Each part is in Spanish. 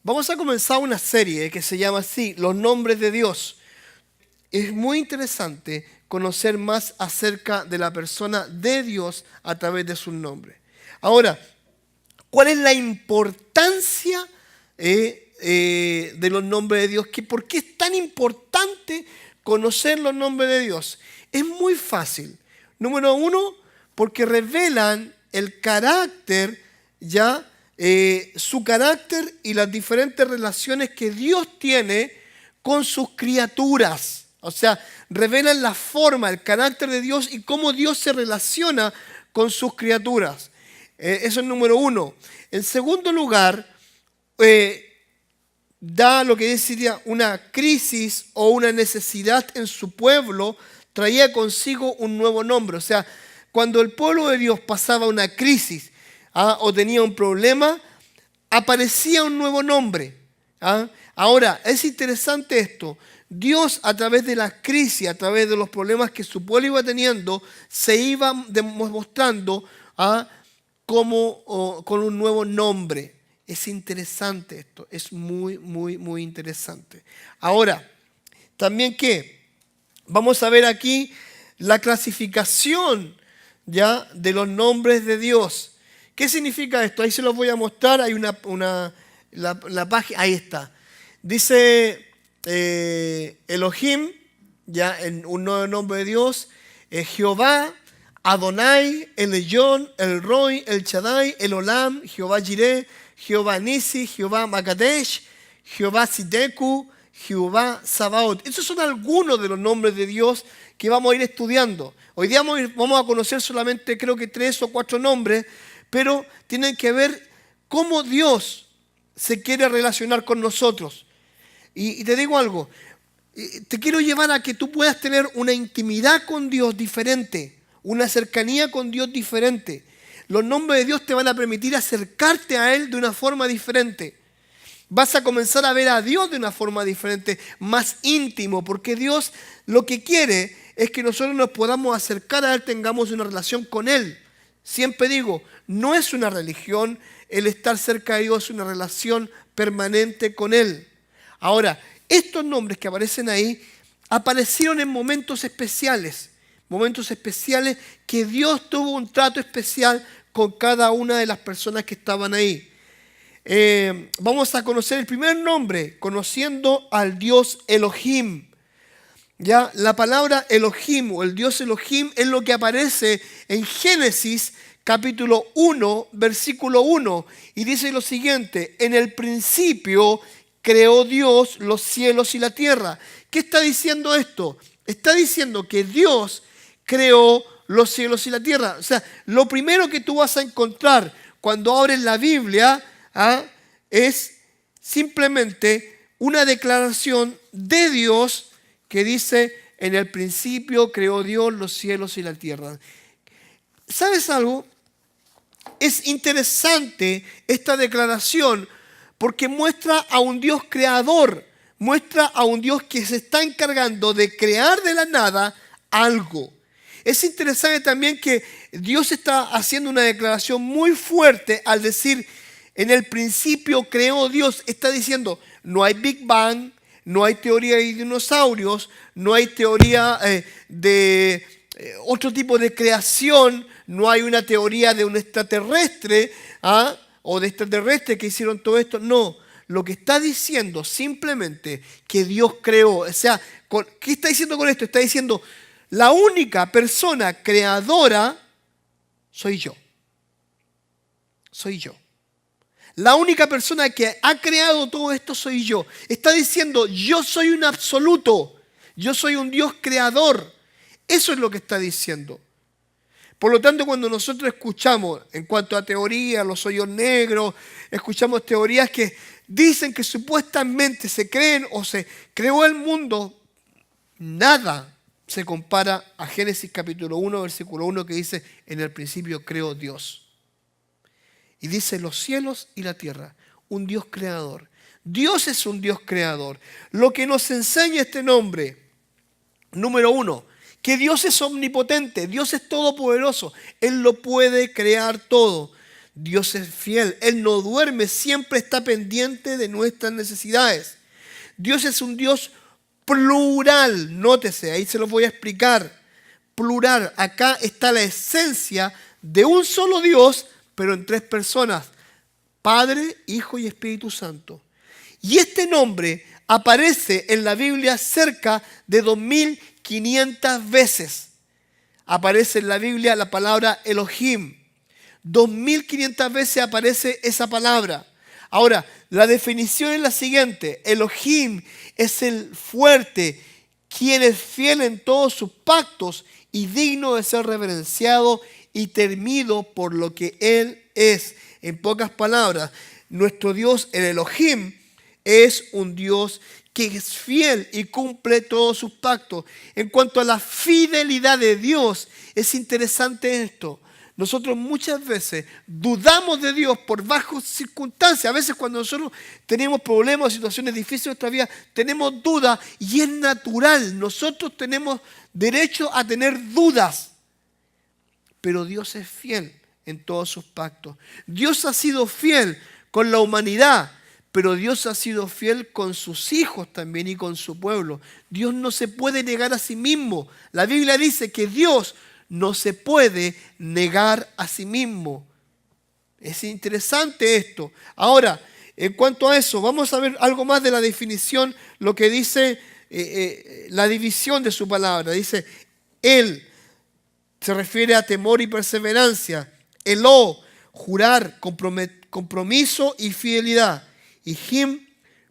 Vamos a comenzar una serie que se llama así, Los Nombres de Dios. Es muy interesante conocer más acerca de la persona de Dios a través de sus nombres. Ahora, ¿cuál es la importancia de los nombres de Dios? ¿Por qué es tan importante conocer los nombres de Dios? Es muy fácil. Número uno, porque revelan el carácter, su carácter y las diferentes relaciones que Dios tiene con sus criaturas. O sea, revelan la forma, el carácter de Dios y cómo Dios se relaciona con sus criaturas. Eso es número uno. En segundo lugar, da lo que sería una crisis o una necesidad en su pueblo, traía consigo un nuevo nombre. O sea, cuando el pueblo de Dios pasaba una crisis o tenía un problema, aparecía un nuevo nombre. Ahora, es interesante esto. Dios, a través de la crisis, a través de los problemas que su pueblo iba teniendo, se iba demostrando como con un nuevo nombre. Es interesante esto, es muy, muy, muy interesante. Ahora, también vamos a ver aquí la clasificación de los nombres de Dios. ¿Qué significa esto? Ahí se los voy a mostrar, hay la página, ahí está. Dice Elohim, en un nuevo nombre de Dios, Jehová, Adonai, el Elyon, el Roy, el Shaddai, el Olam, Jehová Jireh, Jehová Nisi, Jehová Makadesh, Jehová Sideku, Jehová Sabaoth. Esos son algunos de los nombres de Dios que vamos a ir estudiando. Hoy día vamos a conocer solamente creo que 3 o 4 nombres, pero tienen que ver cómo Dios se quiere relacionar con nosotros. Y te digo algo, te quiero llevar a que tú puedas tener una intimidad con Dios diferente, una cercanía con Dios diferente. Los nombres de Dios te van a permitir acercarte a Él de una forma diferente. Vas a comenzar a ver a Dios de una forma diferente, más íntimo, porque Dios lo que quiere es que nosotros nos podamos acercar a Él, tengamos una relación con Él. Siempre digo, no es una religión, el estar cerca de Dios es una relación permanente con Él. Ahora, estos nombres que aparecen ahí aparecieron en momentos especiales que Dios tuvo un trato especial con cada una de las personas que estaban ahí. Vamos a conocer el primer nombre, conociendo al Dios Elohim. La palabra Elohim o el Dios Elohim es lo que aparece en Génesis capítulo 1, versículo 1. Y dice lo siguiente: en el principio creó Dios los cielos y la tierra. ¿Qué está diciendo esto? Está diciendo que Dios creó los cielos y la tierra. O sea, lo primero que tú vas a encontrar cuando abres la Biblia es simplemente una declaración de Dios que dice: en el principio creó Dios los cielos y la tierra. ¿Sabes algo? Es interesante esta declaración porque muestra a un Dios creador, muestra a un Dios que se está encargando de crear de la nada algo. Es interesante también que Dios está haciendo una declaración muy fuerte al decir: en el principio creó Dios. Está diciendo, no hay Big Bang, no hay teoría de dinosaurios, no hay teoría de otro tipo de creación, no hay una teoría de un extraterrestre o de extraterrestres que hicieron todo esto. No, lo que está diciendo simplemente que Dios creó. O sea, ¿qué está diciendo con esto? Está diciendo, la única persona creadora soy yo. Soy yo. La única persona que ha creado todo esto soy yo. Está diciendo, yo soy un absoluto. Yo soy un Dios creador. Eso es lo que está diciendo. Por lo tanto, cuando nosotros escuchamos, en cuanto a teoría, los hoyos negros, escuchamos teorías que dicen que supuestamente se creen o se creó el mundo, nada se compara a Génesis capítulo 1, versículo 1, que dice, en el principio creó Dios. Y dice los cielos y la tierra, un Dios creador. Dios es un Dios creador. Lo que nos enseña este nombre, número 1, que Dios es omnipotente, Dios es todopoderoso, Él lo puede crear todo. Dios es fiel. Él no duerme, siempre está pendiente de nuestras necesidades. Dios es un Dios plural. Nótese, ahí se lo voy a explicar. Plural. Acá está la esencia de un solo Dios, pero en tres personas. Padre, Hijo y Espíritu Santo. Y este nombre aparece en la Biblia cerca de 2500 veces. Aparece en la Biblia la palabra Elohim. 2500 veces aparece esa palabra. Ahora, la definición es la siguiente. Elohim es el fuerte, quien es fiel en todos sus pactos y digno de ser reverenciado y temido por lo que Él es. En pocas palabras, nuestro Dios, el Elohim, es un Dios que es fiel y cumple todos sus pactos. En cuanto a la fidelidad de Dios, es interesante esto. Nosotros muchas veces dudamos de Dios por bajas circunstancias. A veces cuando nosotros tenemos problemas o situaciones difíciles en nuestra vida, tenemos dudas y es natural. Nosotros tenemos derecho a tener dudas. Pero Dios es fiel en todos sus pactos. Dios ha sido fiel con la humanidad, pero Dios ha sido fiel con sus hijos también y con su pueblo. Dios no se puede negar a sí mismo. La Biblia dice que Dios no se puede negar a sí mismo. Es interesante esto. Ahora, en cuanto a eso, vamos a ver algo más de la definición, lo que dice la división de su palabra. Dice, Él se refiere a temor y perseverancia. Elo, jurar, compromiso y fidelidad. Y Him,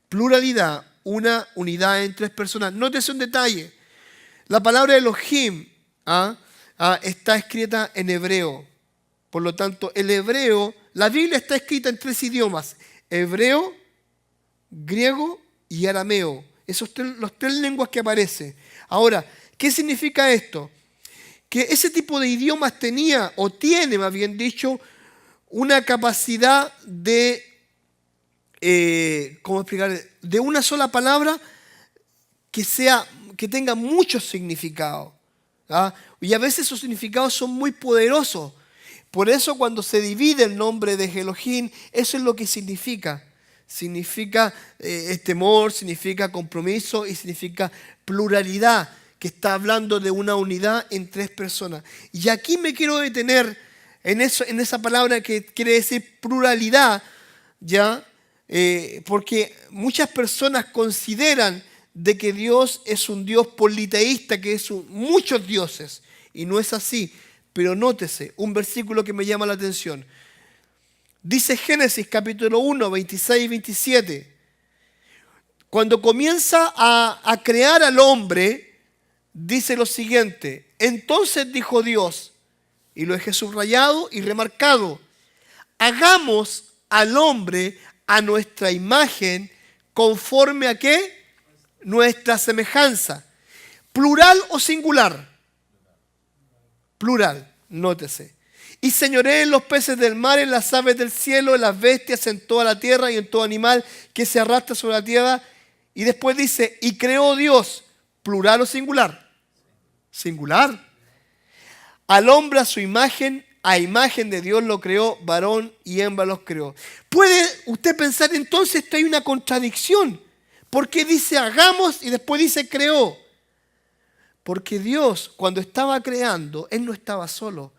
pluralidad, una unidad en tres personas. Nótese un detalle. La palabra Elohim está escrita en hebreo. Por lo tanto, el hebreo, la Biblia está escrita en tres idiomas. Hebreo, griego y arameo. Esos los tres lenguas que aparecen. Ahora, ¿qué significa esto? Que ese tipo de idiomas tenía, o tiene más bien dicho, una capacidad de, ¿cómo explicar? De una sola palabra que tenga muchos significados. Y a veces esos significados son muy poderosos. Por eso cuando se divide el nombre de Elohim, eso es lo que significa. Significa temor, significa compromiso y significa pluralidad, que está hablando de una unidad en tres personas. Y aquí me quiero detener en esa palabra que quiere decir pluralidad, ¿ya? Porque muchas personas consideran de que Dios es un Dios politeísta, que es muchos dioses, y no es así. Pero nótese, un versículo que me llama la atención. Dice Génesis capítulo 1, 26 y 27. Cuando comienza a crear al hombre, dice lo siguiente. Entonces dijo Dios, y lo dejé subrayado y remarcado, hagamos al hombre a nuestra imagen, conforme a ¿qué? Nuestra semejanza. ¿Plural o singular? Plural, nótese. Y señoree en los peces del mar, en las aves del cielo, en las bestias, en toda la tierra y en todo animal que se arrastra sobre la tierra. Y después dice, y creó Dios, plural o singular. Singular. Al hombre a su imagen, a imagen de Dios lo creó, varón y hembra los creó. ¿Puede usted pensar entonces que hay una contradicción? ¿Por qué dice hagamos y después dice creó? Porque Dios, cuando estaba creando, Él no estaba solo.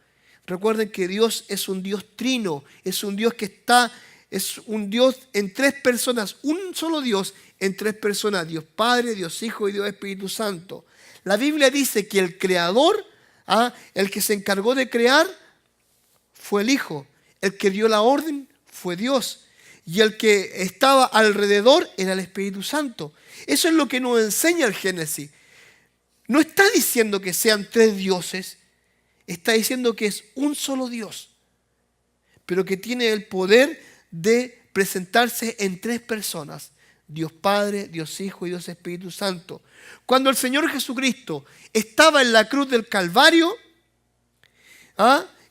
Recuerden que Dios es un Dios trino, es un Dios es un Dios en tres personas, un solo Dios en tres personas, Dios Padre, Dios Hijo y Dios Espíritu Santo. La Biblia dice que el creador, el que se encargó de crear, fue el Hijo. El que dio la orden fue Dios. Y el que estaba alrededor era el Espíritu Santo. Eso es lo que nos enseña el Génesis. No está diciendo que sean tres dioses, está diciendo que es un solo Dios, pero que tiene el poder de presentarse en tres personas, Dios Padre, Dios Hijo y Dios Espíritu Santo. Cuando el Señor Jesucristo estaba en la cruz del Calvario,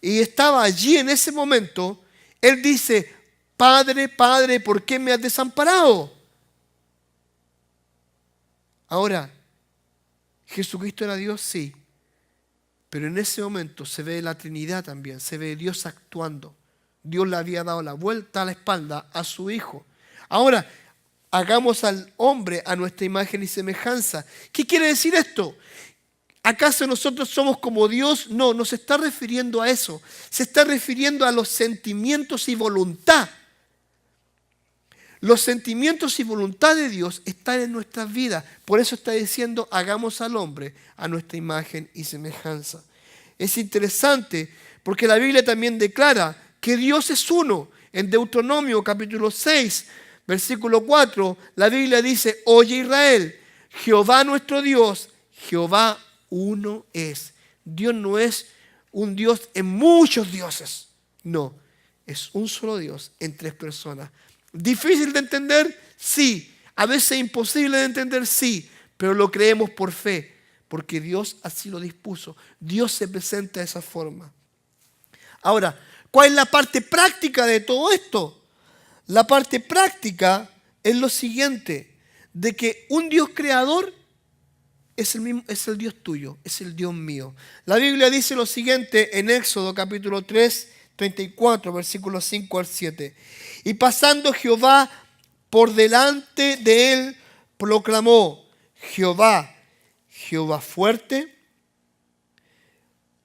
y estaba allí en ese momento, Él dice, Padre, Padre, ¿por qué me has desamparado? Ahora, ¿Jesucristo era Dios? Sí. Pero en ese momento se ve la Trinidad también, se ve Dios actuando. Dios le había dado la vuelta a la espalda a su Hijo. Ahora, hagamos al hombre a nuestra imagen y semejanza. ¿Qué quiere decir esto? ¿Acaso nosotros somos como Dios? No se está refiriendo a eso. Se está refiriendo a los sentimientos y voluntad. Los sentimientos y voluntad de Dios están en nuestras vidas. Por eso está diciendo, hagamos al hombre a nuestra imagen y semejanza. Es interesante porque la Biblia también declara que Dios es uno. En Deuteronomio capítulo 6, versículo 4, la Biblia dice, oye Israel, Jehová nuestro Dios, Jehová uno es. Dios no es un Dios en muchos dioses. No, es un solo Dios en tres personas. ¿Difícil de entender? Sí. A veces imposible de entender, sí. Pero lo creemos por fe, porque Dios así lo dispuso. Dios se presenta de esa forma. Ahora, ¿cuál es la parte práctica de todo esto? La parte práctica es lo siguiente, de que un Dios creador es el Dios tuyo, es el Dios mío. La Biblia dice lo siguiente en Éxodo capítulo 3, 34, versículos 5 al 7. Y pasando Jehová por delante de él, proclamó, Jehová fuerte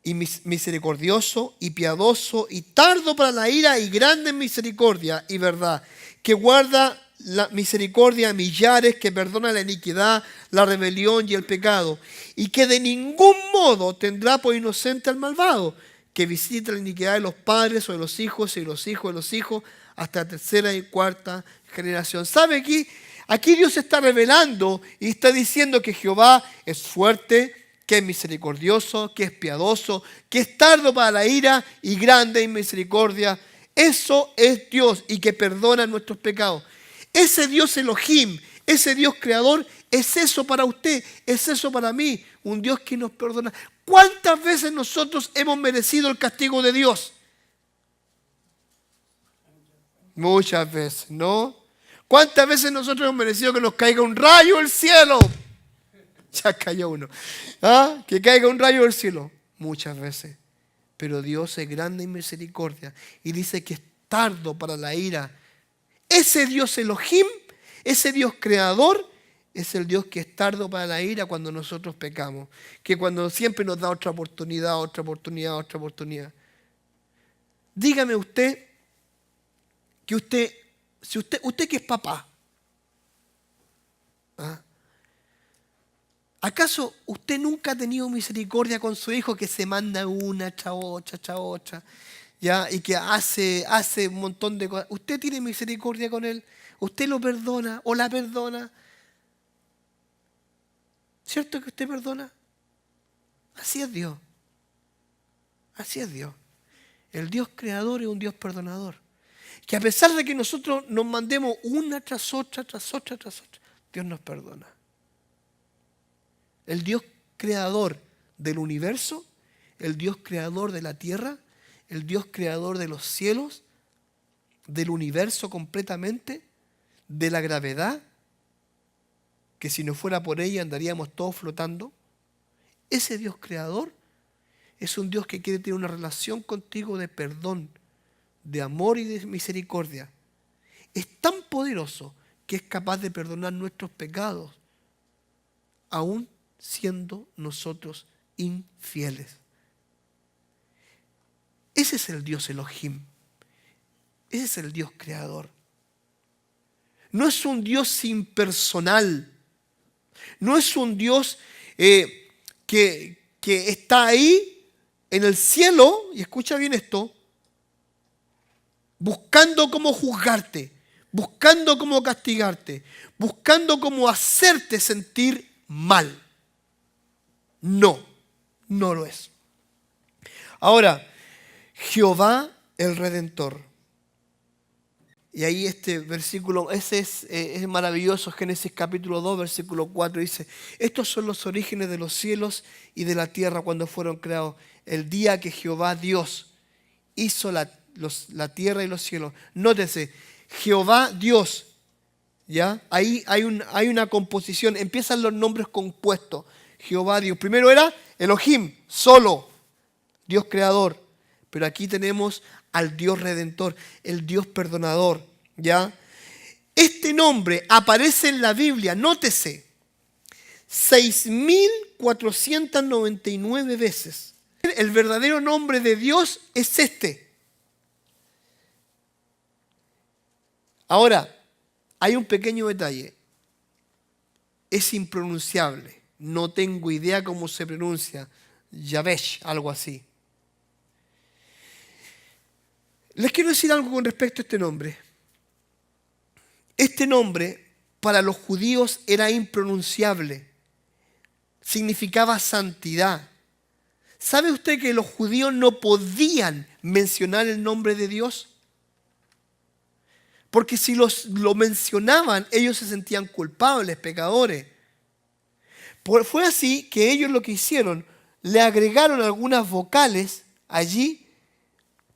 y misericordioso y piadoso y tardo para la ira y grande en misericordia y verdad, que guarda la misericordia a millares, que perdona la iniquidad, la rebelión y el pecado, y que de ningún modo tendrá por inocente al malvado, que visita la iniquidad de los padres o de los hijos y de los hijos de los hijos hasta la tercera y cuarta generación. ¿Sabe aquí? Aquí Dios está revelando y está diciendo que Jehová es fuerte, que es misericordioso, que es piadoso, que es tardo para la ira y grande en misericordia. Eso es Dios y que perdona nuestros pecados. Ese Dios Elohim, ese Dios creador, es eso para usted, es eso para mí, un Dios que nos perdona. ¿Cuántas veces nosotros hemos merecido el castigo de Dios? Muchas veces, ¿no? ¿Cuántas veces nosotros hemos merecido que nos caiga un rayo del cielo? Ya cayó uno. ¿Ah? Que caiga un rayo del cielo. Muchas veces. Pero Dios es grande en misericordia y dice que es tardo para la ira. Ese Dios Elohim, ese Dios creador, es el Dios que es tardo para la ira cuando nosotros pecamos. Que cuando siempre nos da otra oportunidad, otra oportunidad, otra oportunidad. Dígame usted, que usted que es papá, ¿ah? ¿Acaso usted nunca ha tenido misericordia con su hijo que se manda una tras otra, ¿ya? Y que hace un montón de cosas? ¿Usted tiene misericordia con él? ¿Usted lo perdona o la perdona? ¿Cierto que usted perdona? Así es Dios. Así es Dios. El Dios creador es un Dios perdonador. Que a pesar de que nosotros nos mandemos una tras otra, Dios nos perdona. El Dios creador del universo, el Dios creador de la tierra, el Dios creador de los cielos, del universo completamente, de la gravedad, que si no fuera por ella andaríamos todos flotando. Ese Dios creador es un Dios que quiere tener una relación contigo de perdón, de amor y de misericordia. Es tan poderoso que es capaz de perdonar nuestros pecados, aún siendo nosotros infieles. Ese es el Dios Elohim. Ese es el Dios creador. No es un Dios impersonal. No es un Dios que está ahí en el cielo, y escucha bien esto, buscando cómo juzgarte, buscando cómo castigarte, buscando cómo hacerte sentir mal. No lo es. Ahora, Jehová el Redentor. Y ahí este versículo, ese es maravilloso, Génesis capítulo 2, versículo 4, dice, estos son los orígenes de los cielos y de la tierra cuando fueron creados, el día que Jehová Dios hizo la tierra y los cielos. Nótese, Jehová Dios, ¿ya? Ahí hay una composición, empiezan los nombres compuestos. Jehová Dios, primero era Elohim, solo, Dios creador. pero aquí tenemos al Dios redentor, el Dios perdonador, ¿ya? Este nombre aparece en la Biblia, nótese, 6.499 veces. El verdadero nombre de Dios es este. Ahora, hay un pequeño detalle. Es impronunciable. No tengo idea cómo se pronuncia. Yavesh, algo así. Les quiero decir algo con respecto a este nombre. Este nombre para los judíos era impronunciable. Significaba santidad. ¿Sabe usted que los judíos no podían mencionar el nombre de Dios? Porque si lo mencionaban, ellos se sentían culpables, pecadores. Fue así que ellos lo que hicieron, le agregaron algunas vocales allí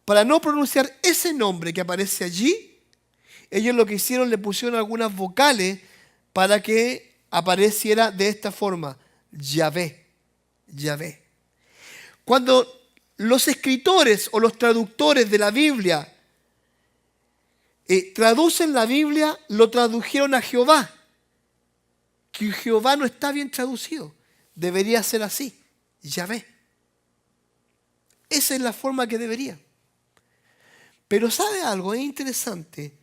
para no pronunciar ese nombre que aparece allí. Ellos lo que hicieron, le pusieron algunas vocales para que apareciera de esta forma, Yahvé, Yahvé. Cuando los escritores o los traductores de la Biblia traducen la Biblia, lo tradujeron a Jehová. Que Jehová no está bien traducido. Debería ser así, Yahvé. Esa es la forma que debería. Pero ¿sabe algo? Es interesante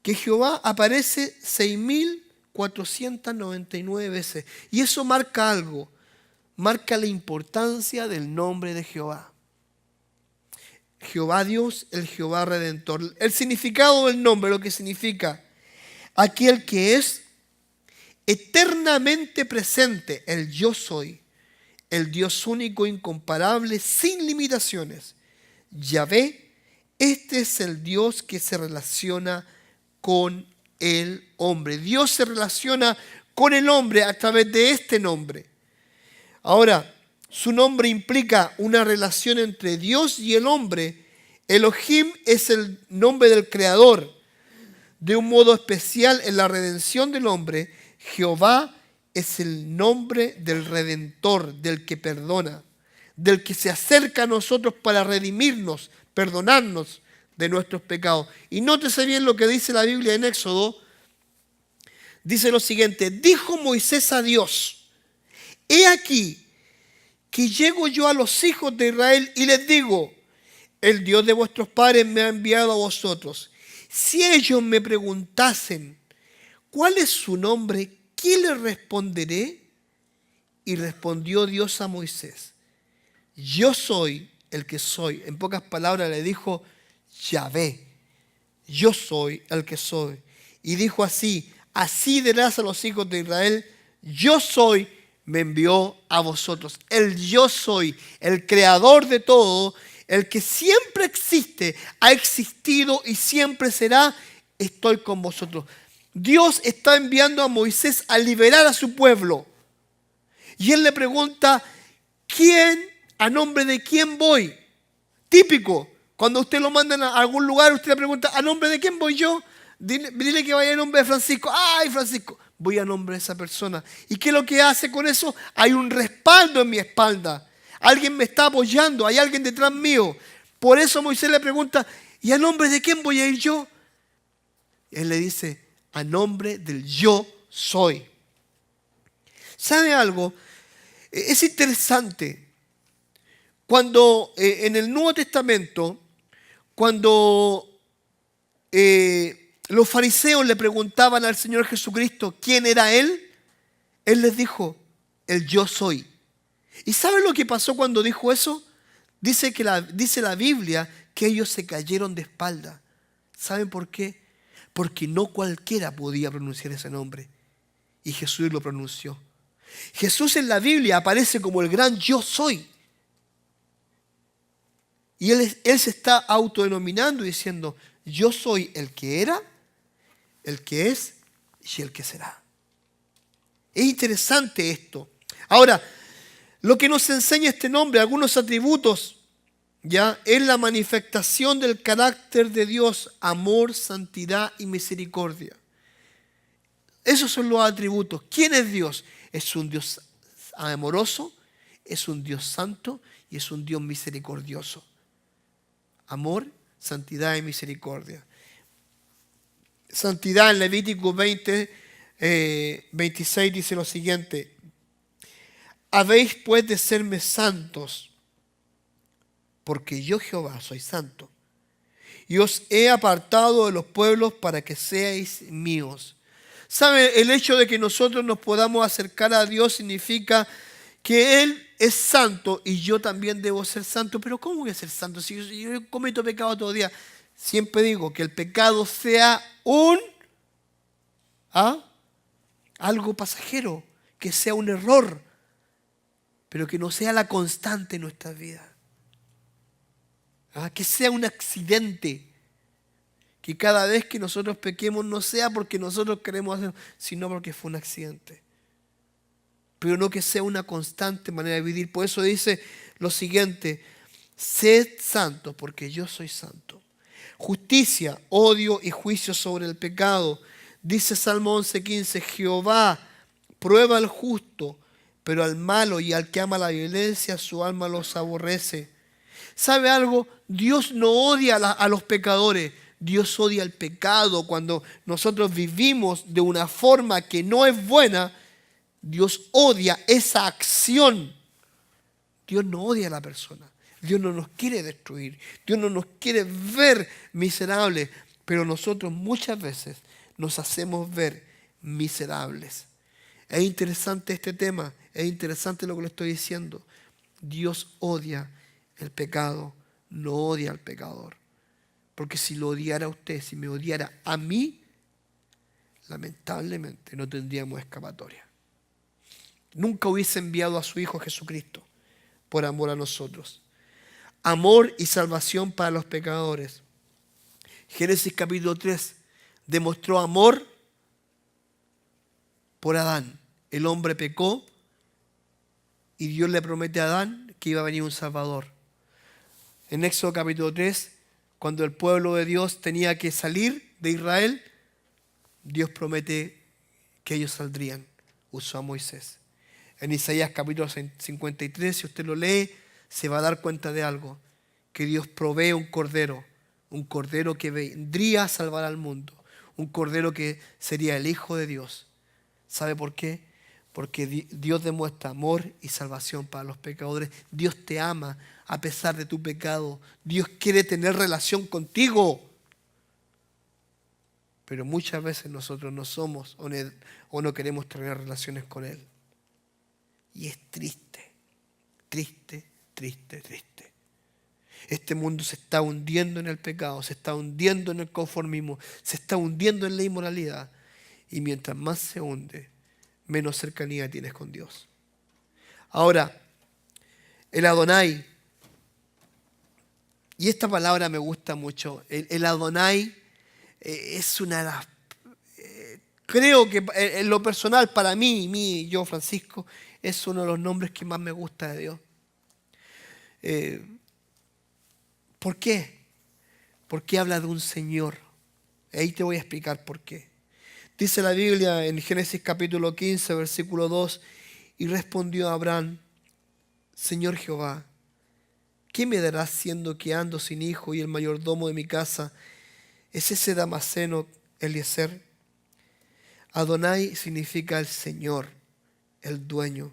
que Jehová aparece 6.499 veces. Y eso marca algo. Marca la importancia del nombre de Jehová. Jehová Dios, el Jehová Redentor. El significado del nombre, lo que significa aquel que es eternamente presente, el yo soy, el Dios único, incomparable, sin limitaciones. Yahvé, este es el Dios que se relaciona con el hombre. Dios se relaciona con el hombre a través de este nombre. Ahora, su nombre implica una relación entre Dios y el hombre. Elohim es el nombre del Creador. De un modo especial en la redención del hombre, Jehová es el nombre del Redentor, del que perdona, del que se acerca a nosotros para redimirnos, perdonarnos de nuestros pecados. Y nótese bien lo que dice la Biblia en Éxodo. Dice lo siguiente: dijo Moisés a Dios: he aquí que llego yo a los hijos de Israel y les digo, el Dios de vuestros padres me ha enviado a vosotros. Si ellos me preguntasen, ¿cuál es su nombre? ¿Qué les responderé? Y respondió Dios a Moisés: yo soy el que soy. En pocas palabras le dijo Yahvé, yo soy el que soy. Y dijo así: así dirás a los hijos de Israel, yo soy, me envió a vosotros. El yo soy, el creador de todo, el que siempre existe, ha existido y siempre será, estoy con vosotros. Dios está enviando a Moisés a liberar a su pueblo. Y él le pregunta, ¿quién, a nombre de quién voy? Típico, cuando usted lo mandan a algún lugar, usted le pregunta, ¿a nombre de quién voy yo? Dile que vaya en nombre de Francisco. ¡Ay, Francisco! Voy a nombre de esa persona. ¿Y qué es lo que hace con eso? Hay un respaldo en mi espalda. Alguien me está apoyando, hay alguien detrás mío. Por eso Moisés le pregunta, ¿y a nombre de quién voy a ir yo? Él le dice, a nombre del yo soy. ¿Sabe algo? Es interesante. Cuando en el Nuevo Testamento, cuando los fariseos le preguntaban al Señor Jesucristo quién era Él, Él les dijo, el yo soy. ¿Y saben lo que pasó cuando dijo eso? Dice la Biblia que ellos se cayeron de espalda. ¿Saben por qué? Porque no cualquiera podía pronunciar ese nombre. Y Jesús lo pronunció. Jesús en la Biblia aparece como el gran yo soy. Y él se está autodenominando diciendo, yo soy el que era, el que es y el que será. Es interesante esto. Ahora, lo que nos enseña este nombre, algunos atributos, ya, es la manifestación del carácter de Dios, amor, santidad y misericordia. Esos son los atributos. ¿Quién es Dios? Es un Dios amoroso, es un Dios santo y es un Dios misericordioso. Amor, santidad y misericordia. Santidad en Levítico 26 dice lo siguiente: habéis pues de serme santos, porque yo Jehová soy santo, y os he apartado de los pueblos para que seáis míos. ¿Sabe? El hecho de que nosotros nos podamos acercar a Dios significa que Él es santo y yo también debo ser santo. Pero ¿cómo voy a ser santo si yo cometo pecado todo el día? Siempre digo que el pecado sea algo pasajero, que sea un error, pero que no sea la constante en nuestras vidas. Que sea un accidente, que cada vez que nosotros pequemos no sea porque nosotros queremos hacerlo, sino porque fue un accidente. Pero no que sea una constante manera de vivir. Por eso dice lo siguiente: sed santos porque yo soy santo. Justicia, odio y juicio sobre el pecado. Dice Salmo 11:15: Jehová prueba al justo, pero al malo y al que ama la violencia su alma los aborrece. ¿Sabe algo? Dios no odia a los pecadores. Dios odia el pecado. Cuando nosotros vivimos de una forma que no es buena, Dios odia esa acción. Dios no odia a la persona. Dios no nos quiere destruir. Dios no nos quiere ver miserables. Pero nosotros muchas veces nos hacemos ver miserables. Es interesante este tema. Es interesante lo que le estoy diciendo. Dios odia el pecado, no odia al pecador. Porque si lo odiara a usted, si me odiara a mí, lamentablemente no tendríamos escapatoria. Nunca hubiese enviado a su Hijo Jesucristo por amor a nosotros. Amor y salvación para los pecadores. Génesis capítulo 3 demostró amor por Adán. El hombre pecó y Dios le promete a Adán que iba a venir un Salvador. En Éxodo capítulo 3, cuando el pueblo de Dios tenía que salir de Israel, Dios promete que ellos saldrían. Usó a Moisés. En Isaías capítulo 53, si usted lo lee, se va a dar cuenta de algo. Que Dios provee un cordero que vendría a salvar al mundo. Un cordero que sería el Hijo de Dios. ¿Sabe por qué? Porque Dios demuestra amor y salvación para los pecadores. Dios te ama a pesar de tu pecado. Dios quiere tener relación contigo. Pero muchas veces nosotros no somos o no queremos tener relaciones con Él. Y es triste, triste, triste, triste. Este mundo se está hundiendo en el pecado, se está hundiendo en el conformismo, se está hundiendo en la inmoralidad. Y mientras más se hunde, menos cercanía tienes con Dios. Ahora, el Adonai, y esta palabra me gusta mucho, el Adonai es una de las, creo que en lo personal para mí, yo Francisco, es uno de los nombres que más me gusta de Dios. ¿Por qué? Porque habla de un Señor. Ahí te voy a explicar por qué. Dice la Biblia en Génesis capítulo 15, versículo 2, y respondió Abraham: Señor Jehová, ¿qué me darás siendo que ando sin hijo y el mayordomo de mi casa es ese Damaseno Eliezer? Adonai significa el Señor, el dueño.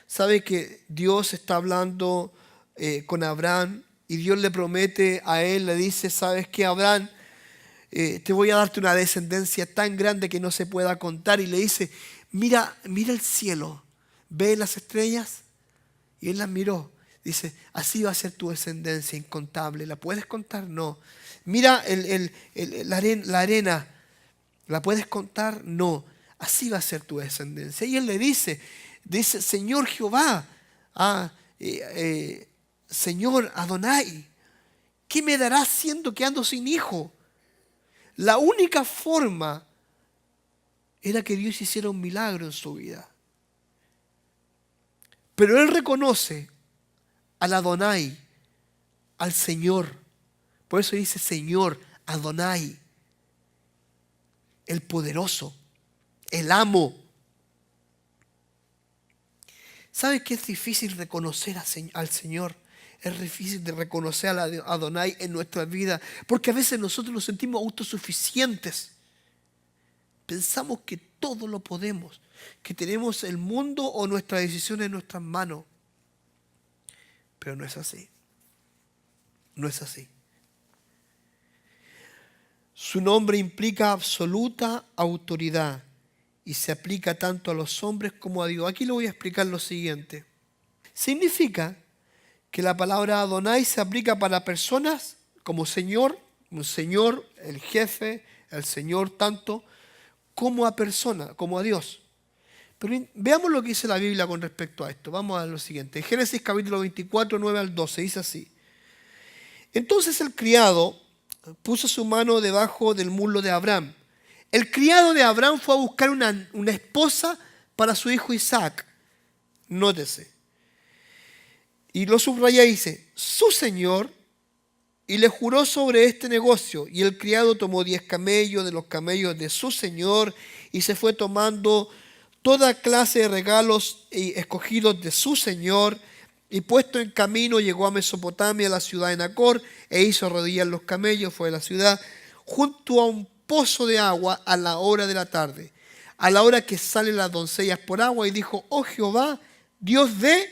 ¿Sabe que Dios está hablando con Abraham y Dios le promete a él, le dice: ¿sabes qué, Abraham? Te voy a darte una descendencia tan grande que no se pueda contar. Y le dice: mira el cielo, ¿ves las estrellas? Y él las miró. Dice: así va a ser tu descendencia incontable. ¿La puedes contar? No. Mira la arena, ¿la puedes contar? No. Así va a ser tu descendencia. Y él le dice: Señor Jehová, Señor Adonai, ¿qué me darás siendo que ando sin hijo? La única forma era que Dios hiciera un milagro en su vida. Pero él reconoce al Adonai, al Señor. Por eso dice Señor, Adonai, el poderoso, el amo. ¿Sabes que es difícil reconocer al Señor? Es difícil de reconocer a Adonai en nuestra vida, porque a veces nosotros nos sentimos autosuficientes. Pensamos que todo lo podemos, que tenemos el mundo o nuestras decisiones en nuestras manos. Pero no es así. No es así. Su nombre implica absoluta autoridad y se aplica tanto a los hombres como a Dios. Aquí le voy a explicar lo siguiente. Significa que la palabra Adonai se aplica para personas como Señor, un Señor, el jefe, el Señor tanto, como a personas, como a Dios. Pero veamos lo que dice la Biblia con respecto a esto. Vamos a lo siguiente. Génesis capítulo 24, 9 al 12, dice así. Entonces el criado puso su mano debajo del muslo de Abraham. El criado de Abraham fue a buscar una esposa para su hijo Isaac. Nótese. Y lo subraya y dice, su señor, y le juró sobre este negocio. Y el criado tomó 10 camellos de los camellos de su señor y se fue tomando toda clase de regalos escogidos de su señor. Y puesto en camino llegó a Mesopotamia, a la ciudad de Nacor, e hizo arrodillar los camellos, fue a la ciudad, junto a un pozo de agua a la hora de la tarde, a la hora que salen las doncellas por agua, y dijo, oh Jehová, Dios de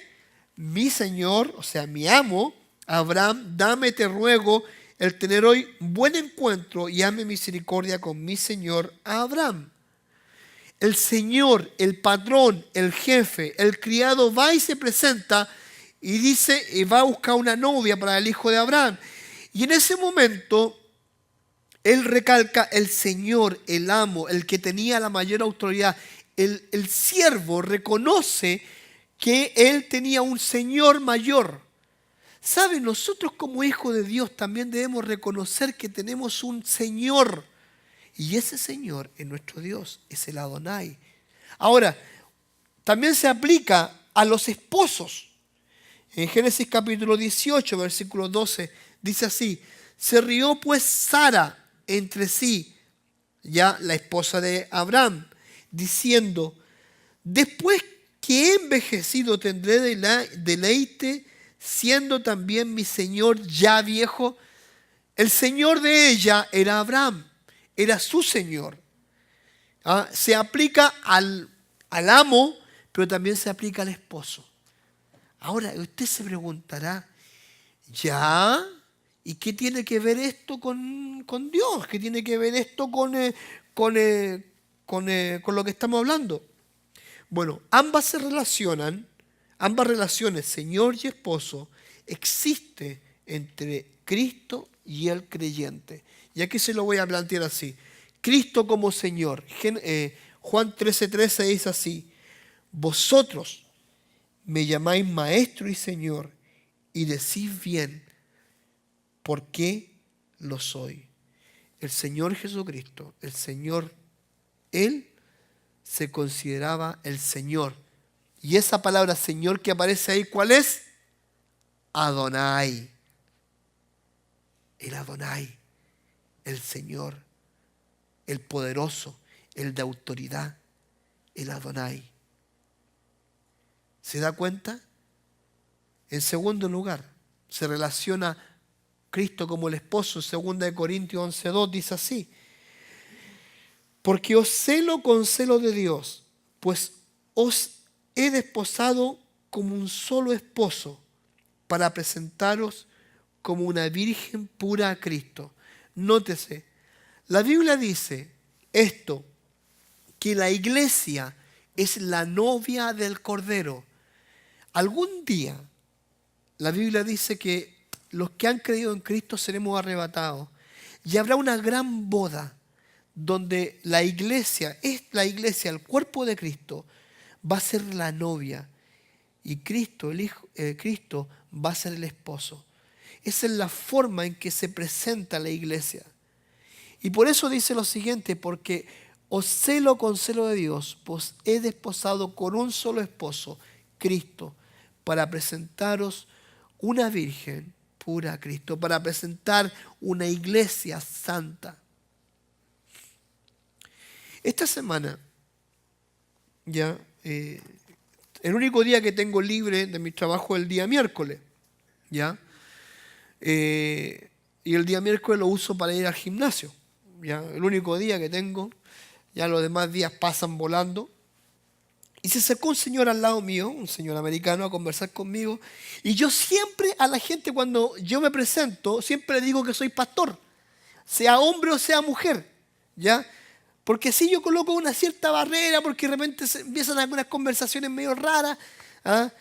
mi señor, o sea, mi amo, Abraham, dame, te ruego, el tener hoy buen encuentro y hazme misericordia con mi señor Abraham. El señor, el patrón, el jefe, el criado va y se presenta y dice, y va a buscar una novia para el hijo de Abraham. Y en ese momento, él recalca el señor, el amo, el que tenía la mayor autoridad. El siervo reconoce que él tenía un señor mayor. ¿Sabe? Nosotros como hijos de Dios también debemos reconocer que tenemos un señor. Y ese señor es nuestro Dios, es el Adonai. Ahora, también se aplica a los esposos. En Génesis capítulo 18, versículo 12, dice así, se rió pues Sara entre sí, ya la esposa de Abraham, diciendo, después que he envejecido tendré deleite, siendo también mi señor ya viejo. El señor de ella era Abraham, era su señor. Se aplica al amo, pero también se aplica al esposo. Ahora, usted se preguntará, ¿ya? ¿Y qué tiene que ver esto con Dios? ¿Qué tiene que ver esto con lo que estamos hablando? Bueno, ambas relaciones, Señor y esposo, existe entre Cristo y el creyente. Y aquí se lo voy a plantear así. Cristo como Señor. Juan 13:13 dice así, vosotros me llamáis Maestro y Señor y decís bien, ¿por qué lo soy? El Señor Jesucristo, el Señor, Él se consideraba el Señor. Y esa palabra Señor que aparece ahí, ¿cuál es? Adonai. El Adonai, el Señor, el poderoso, el de autoridad, el Adonai. ¿Se da cuenta? En segundo lugar, se relaciona Cristo como el esposo. 2 Corintios 11:2 dice así, porque os celo con celo de Dios, pues os he desposado como un solo esposo para presentaros como una virgen pura a Cristo. Nótese, la Biblia dice esto, que la iglesia es la novia del Cordero. Algún día, la Biblia dice que los que han creído en Cristo seremos arrebatados y habrá una gran boda donde la iglesia, el cuerpo de Cristo, va a ser la novia y Cristo, Cristo va a ser el esposo. Esa es la forma en que se presenta la iglesia. Y por eso dice lo siguiente, porque os celo con celo de Dios, pues he desposado con un solo esposo, Cristo, para presentaros una virgen pura a Cristo, para presentar una iglesia santa. Esta semana, el único día que tengo libre de mi trabajo es el día miércoles. ¿ya? Y el día miércoles lo uso para ir al gimnasio, ¿ya? El único día que tengo, ya los demás días pasan volando. Y se acercó un señor al lado mío, un señor americano, a conversar conmigo. Y yo siempre a la gente cuando yo me presento, siempre le digo que soy pastor, sea hombre o sea mujer, ¿ya? Porque si yo coloco una cierta barrera, porque de repente empiezan algunas conversaciones medio raras, ¿ah?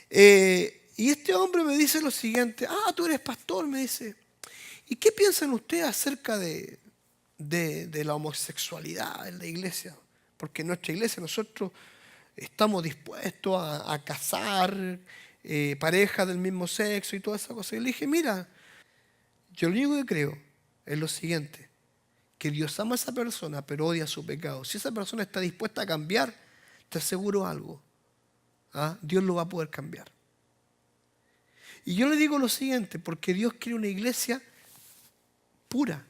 Y este hombre me dice lo siguiente: tú eres pastor, me dice. ¿Y qué piensan ustedes acerca de la homosexualidad en la iglesia? Porque en nuestra iglesia nosotros estamos dispuestos a casar parejas del mismo sexo y toda esa cosa. Y le dije, mira, yo lo único que creo es lo siguiente, que Dios ama a esa persona, pero odia su pecado. Si esa persona está dispuesta a cambiar, te aseguro algo, Dios lo va a poder cambiar. Y yo le digo lo siguiente, porque Dios quiere una iglesia pura.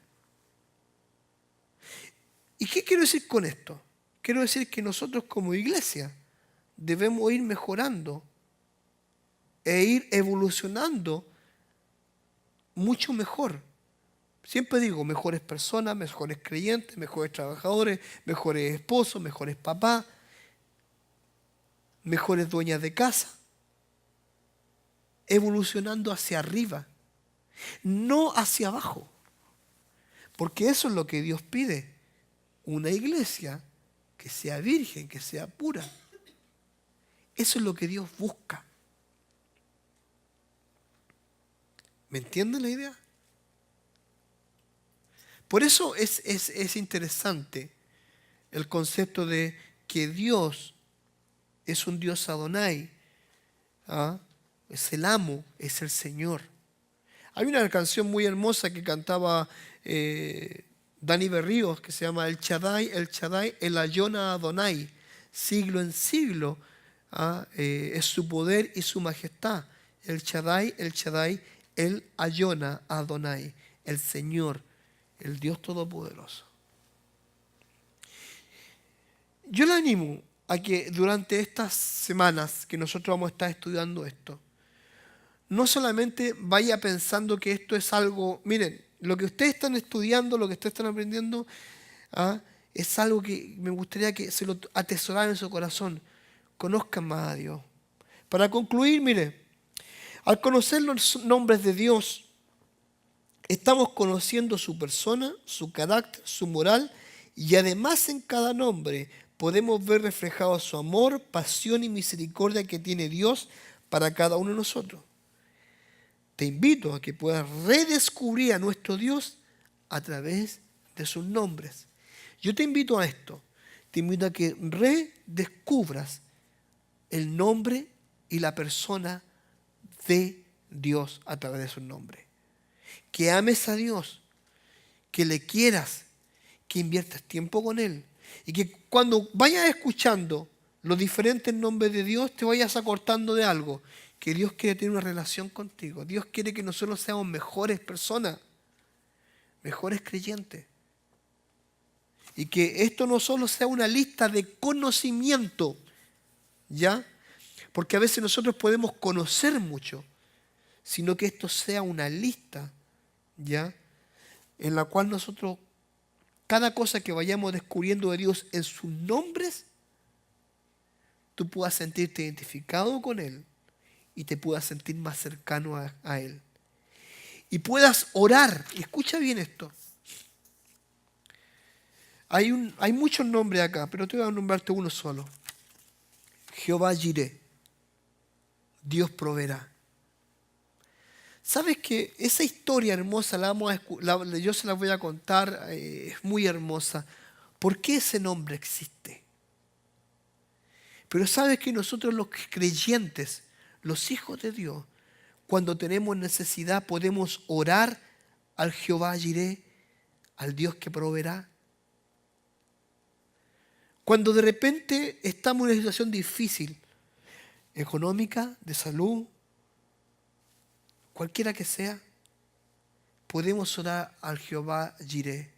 ¿Y qué quiero decir con esto? Quiero decir que nosotros como iglesia debemos ir mejorando e ir evolucionando mucho mejor. Siempre digo, mejores personas, mejores creyentes, mejores trabajadores, mejores esposos, mejores papás, mejores dueñas de casa. Evolucionando hacia arriba, no hacia abajo. Porque eso es lo que Dios pide. Una iglesia que sea virgen, que sea pura. Eso es lo que Dios busca. ¿Me entienden la idea? Por eso es interesante el concepto de que Dios es un Dios Adonai, es el amo, es el Señor. Hay una canción muy hermosa que cantaba Dani Berríos que se llama El Shaddai, el Ayona Adonai. Siglo en siglo es su poder y su majestad. El Shaddai, el Ayona Adonai, el Señor, el Dios Todopoderoso. Yo le animo a que durante estas semanas que nosotros vamos a estar estudiando esto, no solamente vaya pensando que esto es algo, miren, lo que ustedes están estudiando, lo que ustedes están aprendiendo, es algo que me gustaría que se lo atesoraran en su corazón. Conozcan más a Dios. Para concluir, mire, al conocer los nombres de Dios, estamos conociendo su persona, su carácter, su moral, y además en cada nombre podemos ver reflejado su amor, pasión y misericordia que tiene Dios para cada uno de nosotros. Te invito a que puedas redescubrir a nuestro Dios a través de sus nombres. Yo te invito a esto. Te invito a que redescubras el nombre y la persona de Dios a través de sus nombres. Que ames a Dios, que le quieras, que inviertas tiempo con Él. Y que cuando vayas escuchando los diferentes nombres de Dios, te vayas acordando de algo. Que Dios quiere tener una relación contigo. Dios quiere que nosotros seamos mejores personas, mejores creyentes. Y que esto no solo sea una lista de conocimiento, ¿ya? Porque a veces nosotros podemos conocer mucho, sino que esto sea una lista, ¿ya? En la cual nosotros, cada cosa que vayamos descubriendo de Dios en sus nombres, tú puedas sentirte identificado con Él y te puedas sentir más cercano a Él. Y puedas orar. Y escucha bien esto. Hay muchos nombres acá, pero te voy a nombrarte uno solo. Jehová Jireh. Dios proveerá. ¿Sabes que esa historia hermosa yo se la voy a contar? Es muy hermosa. ¿Por qué ese nombre existe? Pero sabes que nosotros los creyentes, los hijos de Dios, cuando tenemos necesidad podemos orar al Jehová Jireh, al Dios que proveerá. Cuando de repente estamos en una situación difícil, económica, de salud, cualquiera que sea, podemos orar al Jehová Jireh.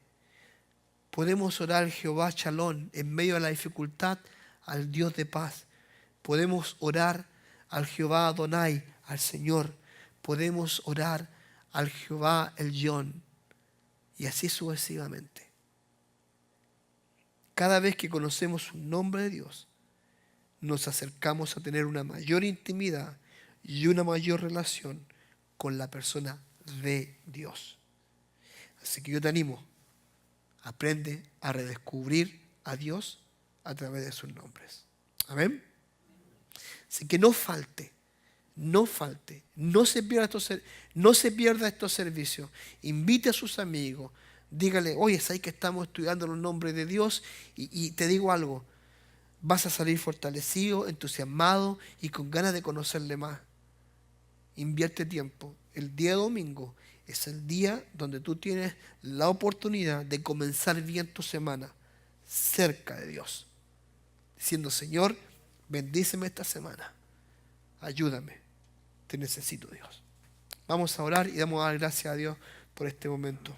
Podemos orar al Jehová Shalom en medio de la dificultad, al Dios de paz. Podemos orar al Jehová Adonai, al Señor. podemos orar al Jehová el Yon, y así sucesivamente. Cada vez que conocemos un nombre de Dios, nos acercamos a tener una mayor intimidad y una mayor relación con la persona de Dios. Así que yo te animo, aprende a redescubrir a Dios a través de sus nombres. Amén. Así que no falte, no se pierda estos servicios. Invite a sus amigos, dígale, oye, ¿sabes que estamos estudiando los nombres de Dios? Y te digo algo, vas a salir fortalecido, entusiasmado y con ganas de conocerle más. Invierte tiempo. El día domingo es el día donde tú tienes la oportunidad de comenzar bien tu semana cerca de Dios, diciendo, Señor, bendíceme esta semana, ayúdame, te necesito, Dios. Vamos a orar y damos a dar gracias a Dios por este momento.